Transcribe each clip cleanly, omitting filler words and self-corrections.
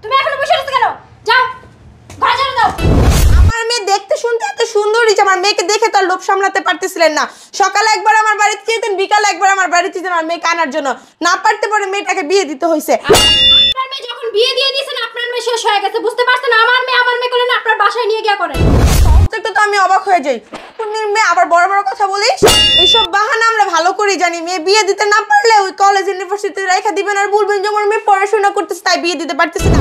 তুমি এখনো বসে আছো কেন? যাও ঘরে চলে যাও। আমার মেয়ে দেখতে শুনতে এত সুন্দরী যে আমার মেয়েকে দেখে তো আর লোভ সামলাতে পারতেছিলেন না। সকালে একবার আমার বাড়িতে যেতেন, বিকালে একবার আমার বাড়িতে যেতেন আমার মেয়েকে আনার জন্য। না পারতে পারে মেয়েটাকে বিয়ে দিতে হয়েছে। আপনার মেয়ে যখন বিয়ে দিয়ে দিয়েছেন আপনার মেয়ে শেষ হয়ে গেছে, বুঝতে পারছেন? আমার মেয়ে করে না আপনার বাসায় নিয়ে গিয়ে করেন। দেখতে তো আমি অবাক হয়ে যাই। কুন্নির মেয়ে আবার বড় বড় কথা বলিস। এইসব বাহানা আমরা ভালো করেই জানি। মেয়ে বিয়ে দিতে না পারলে ওই কলেজ ইউনিভার্সিটিতে রেখা দিবেন আর বলবেন যে আমার মেয়ে পড়াশোনা করতেছে তাই বিয়ে দিতে পারতেছি না।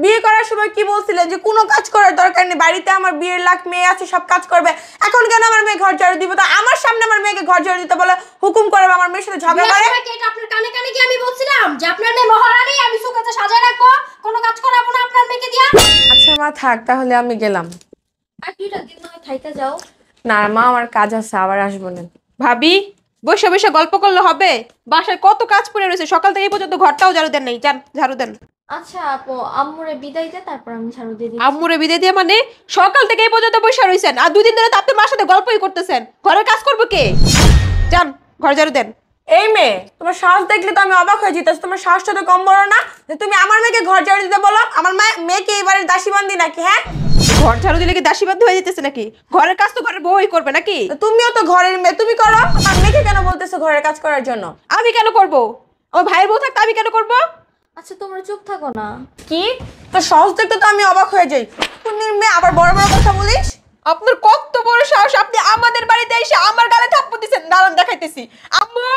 বিয়ে করার সময় কি বলছিলেন যে কোনো কাজ করার দরকার নেই, বাড়িতে আমার বিয়ের লাখ মেয়ে আছে সব কাজ করবে। এখন কেন আমার মেয়ে ঘর ঝাড়ু দিব? তো আমার সামনে আমার মেয়েকে ঘর ঝাড়ু দিতে বলে হুকুম করবে, আমার মেয়ের সাথে ঝগড়া করে। এটা আপনার কানে কানে কি আমি বলছিলাম যে আপনার মেয়ে মহারানী, আমি সুকাতে সাজায় রাখবো, কোনো কাজ করাবো না আপনার মেয়েকে দিয়া? আচ্ছা মা থাক, তাহলে আমি গেলাম। আর দুইটা দিন না থাইকা যাও। না মা আমার কাজ আছে, আবার আসবো না। ভাবি বসে বসে গল্প করলে হবে? বাসায় কত কাজ পড়ে রয়েছে, সকাল থেকে এই পর্যন্ত ঘরটাও ঝাড়ু দেন নাই। যান ঝাড়ু দেন। আচ্ছা আপু, আম্মুরে বিদায় দে, তারপর আমি ঝাড়ু দিয়ে দিই। আম্মুরে বিদায় দিয়ে মানে? সকাল থেকে এই পর্যন্ত বসে রয়েছেন আর দুদিন ধরে তো আপনি মার সাথে গল্পই করতেছেন। ঘরের কাজ করবো কে? যান ঘর ঝাড়ু দেন। এই মেয়ে, তোমার সাহস দেখলে তো আমি অবাক হয়ে যেতেছি। তোমার সাহসটা তো কম বড় না যে তুমি আমার মেয়েকে ঘর ঝাড়ু দিতে বলো। আমার মেয়েকে এবারে দাসী বান্দি নাকি? হ্যাঁ, ঘর ঝাড়ু দিলে কি দাসীবাদ্ধ হয়ে যেতেছে নাকি? ঘরের কাজ তো ঘরের বউই করবে নাকি? তুমিও তো ঘরের মেয়ে, তুমি করো। আমার মেয়েকে কেন বলতেছো ঘরের কাজ করার জন্য? আমি কেন করব? আমার ভাইয়ের বউ থাকতে আমি কেন করব? আচ্ছা তোমরা চুপ থাকো না। কি তোর সাহস দেখতে তো আমি অবাক হয়ে যাই। কুন্নির মেয়ে আবার বড় বড় কথা বলিস। আপনার কত বড় সাহস, আপনি আমাদের বাড়িতে এসে আমার গালে থাপ্পড় দিচ্ছেন। দাঁড়ান দেখাইতেছি। আম্মু!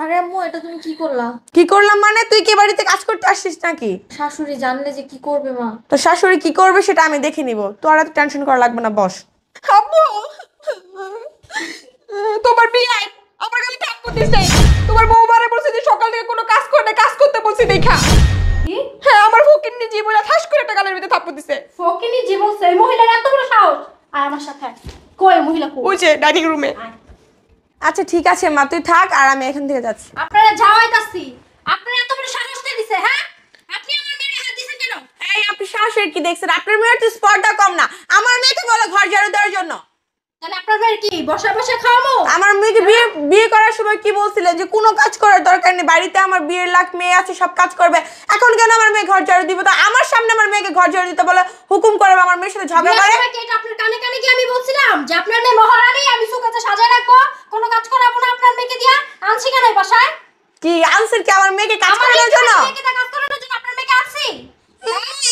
আরে আম্মু, এটা তুমি কি করলা? কি করলাম মানে? তুই কি বাড়িতে কাজ করতে আসছিস নাকি? শাশুড়ি জানলে যে কি করবে মা? তোর শাশুড়ি কি করবে সেটা আমি দেখে নিব, তোর এত টেনশন করা লাগবে না, বস। আম্মু! তোমার বিয়ে আমার গালে থাপ্পড় দিচ্ছে। তোমার বউ মারে বলছে যে সকাল থেকে কোনো কাজ করে না, কাজ করতে বলছি দেখা। কি? হ্যাঁ, আমার ফকিন্নি জীবনে ঠাস করে একটা গালের ভিতরে থাপ্পড় দিছে। ফকিনি জীবন, সেই মহিলার এত বড় সাহস! আর আমার সাথে কই মহিলা কই? ওই যে ডাইনিং রুমে। আচ্ছা ঠিক আছে মা, তুই থাক আর আমি এখান থেকে যাচ্ছি। আপনারা যাওয়াইতাছি। আপনারা এত বড় সাহস কে দিছে? হ্যাঁ, আপনি আমার মেয়ের হাত দিছেন কেন? এই আপনি সাহসের কি দেখছেন? আপনার মেয়ের তো স্পর্ধা কম না। আমার মেয়েকে বলো ঘর ঝাড়ু দেওয়ার জন্য। তাহলে আপনার মেয়ের কি বসা বসা খাওয়াবো? আমার মেয়েকে বিয়ে করার সময় কি বলছিলেন যে কোনো কাজ করার দরকার নেই, বাড়িতে আমার বিয়ের লাখ মেয়ে আছে সব কাজ করবে। এখন কেন আমার মেয়ে ঘর ঝাড়ু দিব? তো আমার সামনে আমার মেয়েকে ঘর ঝাড়ু দিতে বলে হুকুম করবে, আমার মেয়ের সাথে ঝগড়া করে। এটা আপনার কানে কানে কি আমি বলছিলাম যে আপনার মেয়ে মহারানী, আমি সুকাতে সাজায় রাখবো, কোনো কাজ করাবো না আপনার মেয়েকে দিয়া? আনছি কেন এই বাসায়? কি আনসার? কি আমার মেয়েকে কাজ করানোর জন্য? মেয়েকে কাজ করানোর জন্য আপনার মেয়েকে আনছি।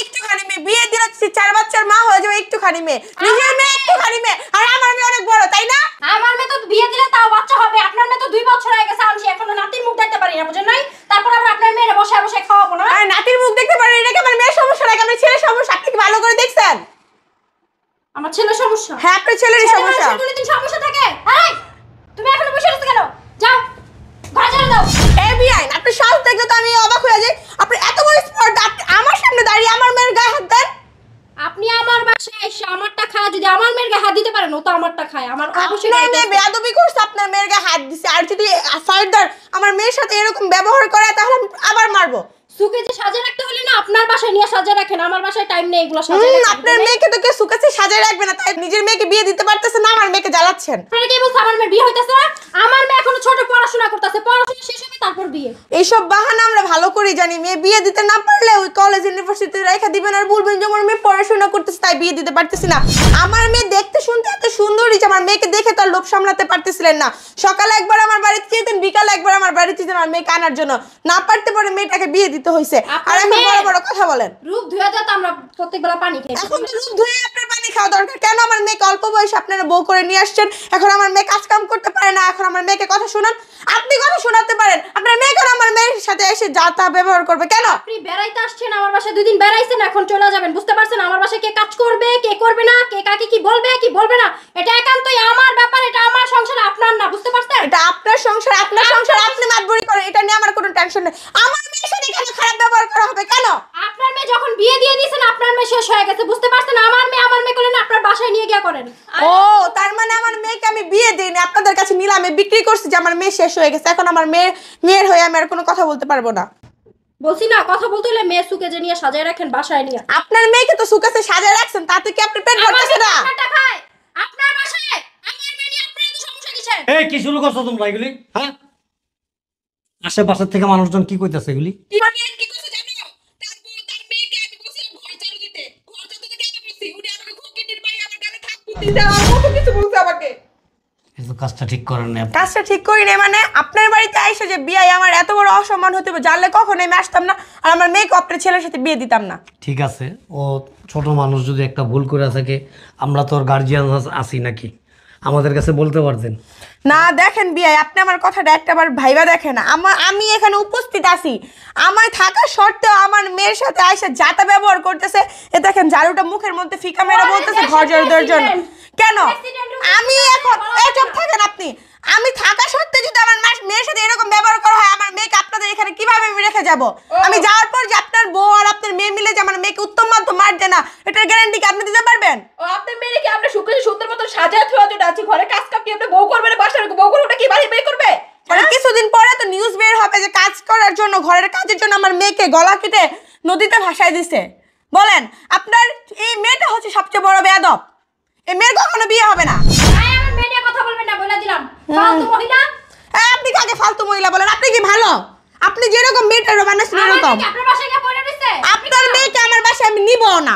একটুখানি মেয়ে, বিয়ে দিলে 4 বাচ্চার মা হয়ে যাবে। একটুখানি মেয়ে, নিজের মেয়ে একটুখানি মেয়ে, আর আমার মেয়ে অনেক বড়, তাই না? আমার মেয়ে তো বিয়ে দিলে তাও বাচ্চা হবে, আপনার মেয়ে তো 2 বছর হয়ে গেছে, আনছি এখনো নাতির মুখ দেখতে পারি না, বুঝেন নাই? তারপর আবার আপনার মেয়ের বসায় বসায় খাওয়াবো না? আর নাতির মুখ দেখতে পারেন, এটা কি আমার মেয়ের সমস্যা নাকি আমার ছেলের সমস্যা? আপনি কি ভালো করে দেখছেন? আমার ছেলের সমস্যা? হ্যাঁ, আপনার ছেলেরই সমস্যা। কোনদিন সমস্যা থাকে? এই তুমি এখনো বসে আছো কেন? যাও ঘরে চলে যাও। এই বিআইন, আপনি সাহস দেখলে তো আমি অবাক হয়ে যাই। আপনি এত বড় স্পর্ধা, আপনি আমার সামনে দাঁড়িয়ে আমার মেয়ের গায়ে হাত দেন। আপনি আমার বাসায় এসে আমারটা খায়, যদি আমার মেয়ের গায়ে হাত দিতে পারেন, ও তো আমারটা খায়। আমার অবশ্যই আপনার মেয়ে বেয়াদবি করছে, আপনার মেয়ের গায়ে হাত দিছে। আর যদি ফার্দার আমার মেয়ের সাথে এরকম ব্যবহার করে তাহলে আমি আবার মারবো। সুকে যে সাজে রাখতে হলে না আপনার বাসায় নিয়ে সাজে রাখেন, আমার বাসায় টাইম নেই এগুলো সাজে রাখতে। আপনার মেয়েকে তো কেউ সুকাছে সাজায় রাখবে না, তাই নিজের মেয়েকে বিয়ে দিতে পারতেছে না, আমার মেয়েকে জ্বালাচ্ছেন। আপনারা কি বলছেন আমার মেয়ে বিয়ে হইতাছে? আমার মেয়ে এখনো ছোট, পড়াশোনা করতেছে, পড়াশোনা শেষ হবে তারপর বিয়ে। এইসব বাহানা আমরা ভালো করেই জানি। মেয়ে বিয়ে দিতে না পারলে ওই কলেজ ইউনিভার্সিটিতে রেখা দিবেন আর বলবেন যে আমার মেয়ে পড়াশোনা করতেছে তাই বিয়ে দিতে পারতেছি না। আমার মেয়ে দেখতে শুনতে এত সুন্দরী যে আমার মেয়েকে দেখে তো আর লোভ সামলাতে পারতেছিলেন না। সকালে একবার আমার বাড়িতে যেতেন, বিকালে একবার আমার বাড়িতে যেতেন আমার মেয়েকে আনার জন্য। না পারতে পারে মেয়েটাকে বিয়ে দিতে হয়েছে। আর এখন বড় বড় কথা বলেন। রূপ ধুয়ে দেয় তো আমরা প্রত্যেক বেলা পানি খাই। এখন তো রূপ ধুয়ে আপনার পানি খাওয়া দরকার। কেন আমার মেয়েকে অল্প বয়সে আপনারা বউ করে নিয়ে আসছেন? এখন আমার মেয়ে কাজ কাম করতে পারে না, এখন আমার মেয়েকে কথা শুনান। আপনি কথা শোনাতে পারেন, আপনার মেয়ে কেন আমার মেয়ের সাথে এসে যা তা ব্যবহার করবে কেন? আপনি বেড়াইতে আসছেন আমার বাসায়, 2 দিন বেড়াইছেন, এখন চলে যাবেন, বুঝতে পারছেন? আমার বাসায় কে কাজ করবে, কে করবে না, কে কাকে কি বলবে কি বলবে না, এটা একান্তই আমার ব্যাপার, এটা আমার সংসার, আপনার না, বুঝতে পারছেন? এটা আপনার সংসার, আপনার সংসার আপনি মাতবরি করেন, এটা নিয়ে আমার কোনো টেনশন নেই। আমার মেয়ের সাথে কেন খারাপ ব্যবহার করা হবে কেন? আপনার মেয়ে যখন বিয়ে দিয়ে দিয়েছেন আপনার মেয়ে শেষ হয়ে গেছে, বুঝতে পারছেন? আমার মেয়ে করে না আপনার বাসায় নিয়ে গিয়ে করেন। ও তার মানে আমার মেয়েকে আমি বিয়ে দিইনি, আপনাদের কাছে নিলামে বিক্রি করছি যে আমার মেয়ে শেষ হয়ে গেছে। এখন আমার মেয়ের হয়ে আমি আর কোনো কথা বলতে পারবো না। বলছি না, কথা বলতে হলে মেয়ে সুকে যে নিয়ে সাজায় রাখেন বাসায় নিয়ে। আপনার মেয়েকে তো সুকাছে সাজায় রাখছেন, তাতে কি আপনার পেট ভরতেছে না? আপনার বাসায় আমার মেয়ে নিয়ে আপনার এত সমস্যা কিসের? এই কি শুরু করছো তোমরা এগুলি? হ্যাঁ, আশেপাশের থেকে মানুষজন কি কইতাছে এগুলি? কি করছে জানো? দিতে আমার কত কিছু বলছে আমাকে। কিন্তু কাজটা ঠিক করেন না আপনি। কাজটা ঠিক করি না মানে আপনার বাড়িতে আইসা যে বিয়ে আমার এত বড় অসম্মান হতে হবে, জানলে কখনো আমি আসতাম না আর আমার মেয়েকে আপনার ছেলের সাথে বিয়ে দিতাম না। ঠিক আছে, ও ছোট মানুষ, যদি একটা ভুল করে থাকে আমরা তো ওর গার্জিয়ান আছি নাকি, আমাদের কাছে বলতে পারতেন। না দেখেন বিয়ে, আপনি আমার কথাটা একটাবার ভাইবা দেখেন। আমি এখানে উপস্থিত আছি, আমায় থাকা সত্ত্বেও আমার মেয়ের সাথে আইসা যাতা ব্যবহার করতেছে। এ দেখেন ঝাড়ুটা মুখের মধ্যে ফিকা মেরে বলতেছে ঘর ঝাড়ু দেওয়ার জন্য। কেন আমি এখন এই চুপ থাকেন আপনি। আমি থাকা সত্ত্বেও যদি আমার মেয়ের সাথে এরকম ব্যবহার করা হয়, আমার মেয়েকে আপনাদের এখানে কিভাবে আমি রেখে যাব? আমি যাওয়ার পর যে আপনার বউ আর আপনার মেয়ে মিলে যে আমার মেয়েকে উত্তম মাধ্যম মারবে না, এটার গ্যারান্টি কি আপনি দিতে পারবেন? ও আপনার মেয়েকে কি আমরা সুন্দর মতো সাজায় থোয়া জন্য আছি, ঘরে কাজ কাম কি আপনি বউ করবে না বাসার বউ করবে কি বাড়ি বের করবে? মানে কিছুদিন পরে তো নিউজ বের হবে যে কাজ করার জন্য, ঘরের কাজের জন্য আমার মেয়েকে গলা কেটে নদীতে ভাসায় দিছে। বলেন আপনার এই মেয়েটা হচ্ছে সবচেয়ে বড় বেয়াদব। এই মেয়ের কখনো বিয়ে হবে না। আয় আমার মেয়ে নিয়ে কথা বলবেন না, বলে দিলাম। ফালতু মহিলা। আপনি কাকে ফালতু মহিলা বলেন? আপনি কি ভালো? আপনি যেরকম মেয়েটা রোমান্স আমার এরকম মেয়ে কি আপনার বাসায় গিয়ে পড়ে রইছে? আপনার মেয়েকে আমার বাসায় আমি নিব না।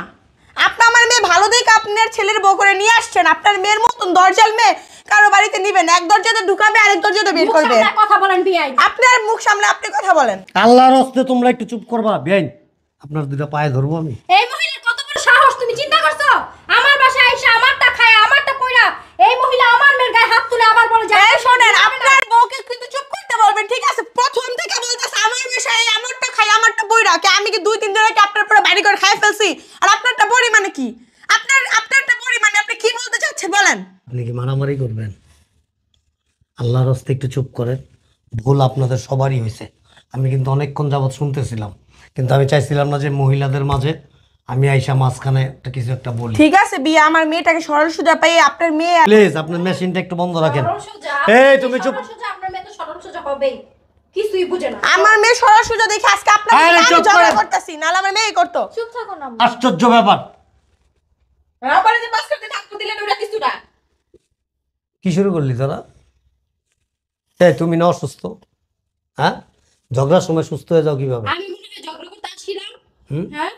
আপনি আমার মেয়ে ভালো দেখে আপনার ছেলের বউ করে নিয়ে আসছেন। আপনার মেয়ের মতন দরজাল মেয়ে কারো বাড়িতে নিবেন, এক দরজাতে ঢুকাবে আরেক দরজাতে বের মুখ করবে। সামলে কথা বলেন বিয়াই। আপনার মুখ সামনে আপনি কথা বলেন। আল্লাহর হস্তে তোমরা একটু চুপ করবা বেআইন, আপনার দুটো পায়ে ধরবো আমি। এই মহিলার কত বড় সাহস, তুমি চিন্তা করছো? আমার বাসায় আইসা আমারটা খায় আমারটা পয়রা এই মহিলা আমার মেয়ের গায়ে হাত তুলে আবার বলে যায় এই শোনেন, আপনার বউকে কিন্তু চুপ করতে বলবেন, ঠিক আছে? প্রথম থেকে বলতেছে আমার বিষয়ে আমারটা খাই আমারটা বইরা কে আমি কি 2-3 দিন আগে আপনার পুরো বাড়ি করে খাই ফেলছি? আর আপনারটা বড়ি মানে কি? আপনারটা বড়ি মানে আপনি কি বলতে চাচ্ছেন বলেন? আপনি কি মারামারি করবেন? আল্লাহর হস্তে একটু চুপ করেন। ভুল আপনাদের সবারই হয়েছে, আমি কিন্তু অনেকক্ষণ যাবৎ শুনতেছিলাম, কিন্তু আমি চাইছিলাম না যে মহিলাদের মাঝে আমি আইসা মাঝখানে একটা কিছু একটা বলি। ঠিক আছে বিয়ে, আমার মেয়েটাকে সরল সোজা পাই আপনার মেয়ে। প্লিজ আপনার মেশিনটা একটু বন্ধ রাখেন। সরল সোজা। এই তুমি চুপ। সরল সোজা, আপনার মেয়ে তো সরল সোজা হবেই। কিছুই বুঝে না। আমার মেয়ে সরল সোজা দেখে আজকে আপনার আরে সাথে আমি চুপ ঝগড়া করেন। করতেছি, নাহলে আমার মেয়ে করতো। চুপ থাকো না। আশ্চর্য ব্যাপার, আমার যে বাস করতে থাকতে দিলেন ওরা কিছু না। কি শুরু করলি তোরা? এই তুমি না অসুস্থ? হ্যাঁ, ঝগড়ার সময় সুস্থ হয়ে যাও কিভাবে? আমি মনে হয় ঝগড়া করতে আসছিলাম। হুম? হ্যাঁ?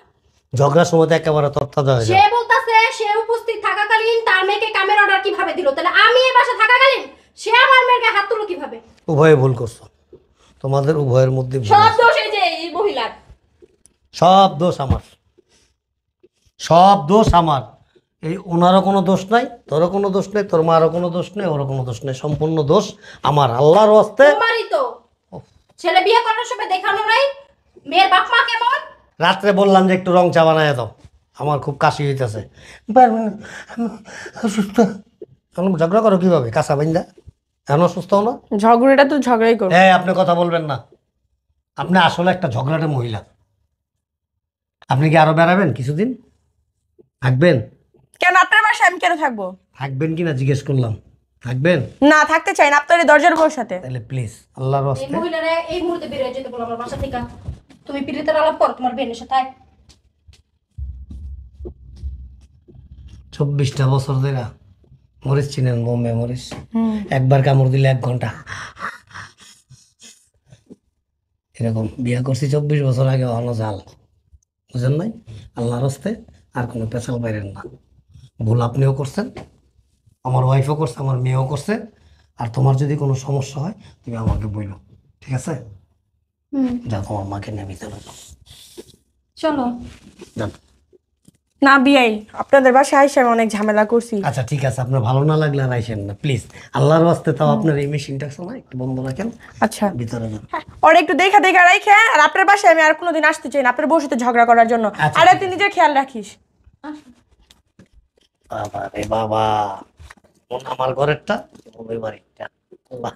ঝগড়ার সময় তো একেবারে তত্ত্বাজা হয়ে সে যায়। বলতাছে সে উপস্থিত থাকাকালীন তার মেয়েকে কামের অর্ডার কিভাবে দিল? তাহলে আমি এই বাসা থাকাকালীন সে আমার মেয়ের গায়ে হাত তুলো কিভাবে? উভয়ে ভুল করছো, তোমাদের উভয়ের মধ্যে ভুল সব আছে। দোষ এই যে এই মহিলার। সব দোষ আমার, সব দোষ আমার। এই ওনারও কোনো দোষ নাই, তোরও কোনো দোষ নেই, তোর মারও কোনো দোষ নেই, ওরও কোনো দোষ নেই, সম্পূর্ণ দোষ আমার। আল্লাহর হস্তে। তোমারই তো। ছেলে বিয়ে করার সময় দেখানো নাই মেয়ের বাপ মা কেমন? রাত্রে বললাম যে একটু রং চা বানায় দাও, আমার খুব কাশি হইতেছে, অসুস্থ। এখন ঝগড়া করো কিভাবে? কাঁচা বাইন্দা এখন অসুস্থ হও না? ঝগড়াটা তো ঝগড়াই করো। হ্যাঁ, আপনি কথা বলবেন না, আপনি আসলে একটা ঝগড়াটে মহিলা। আপনি কি আরো বেড়াবেন কিছুদিন? থাকবেন? কেন আপনার বাসায় আমি কেন থাকবো? থাকবেন কি না জিজ্ঞেস করলাম। থাকবেন? না থাকতে চাই না আপনার এই দরজার বউর সাথে। তাহলে প্লিজ আল্লাহর এই হস্তে। মহিলারে এই মুহূর্তে বের হয়ে যেতে বলো আমার বাসা থেকে। তুমি পিরিতের আলাপ করো তোমার বোনের সাথে। 24টা বছর ধরে মরিচ চিনেন? বোম্বে মরিচ একবার কামড় দিলে 1 ঘন্টা এরকম। বিয়ে করছি 24 বছর আগে, অন্য জাল, বুঝেন নাই? আল্লাহর হস্তে আর কোনো পেছাল বাইরেন না। ভুল আপনিও করছেন, আমার ওয়াইফও করছে, আমার মেয়েও করছে। আর তোমার যদি কোনো সমস্যা হয় তুমি আমাকে বইলো, ঠিক আছে? যা তোমার মাকে নিয়ে ভিতরে যাও। চলো। যান। না বিয়াই, আপনাদের বাসায় আইসা আমি অনেক ঝামেলা করছি। আচ্ছা ঠিক আছে, আপনার ভালো না লাগলে আর আইসেন না প্লিজ। আল্লাহর ওয়াস্তে তাও আপনার এই মেশিনটা সময় একটু বন্ধ রাখেন, আচ্ছা ভিতরে যান। ওর একটু দেখা রাখে। আর আপনার বাসায় আমি আর কোনোদিন আসতে চাই না আপনার বউর সাথে ঝগড়া করার জন্য। আচ্ছা, আর ঠিক তুই নিজের খেয়াল রাখিস। বাবা রে বাবা, আমার ঘরেরটা ওই বাড়িটা। আল্লাহ।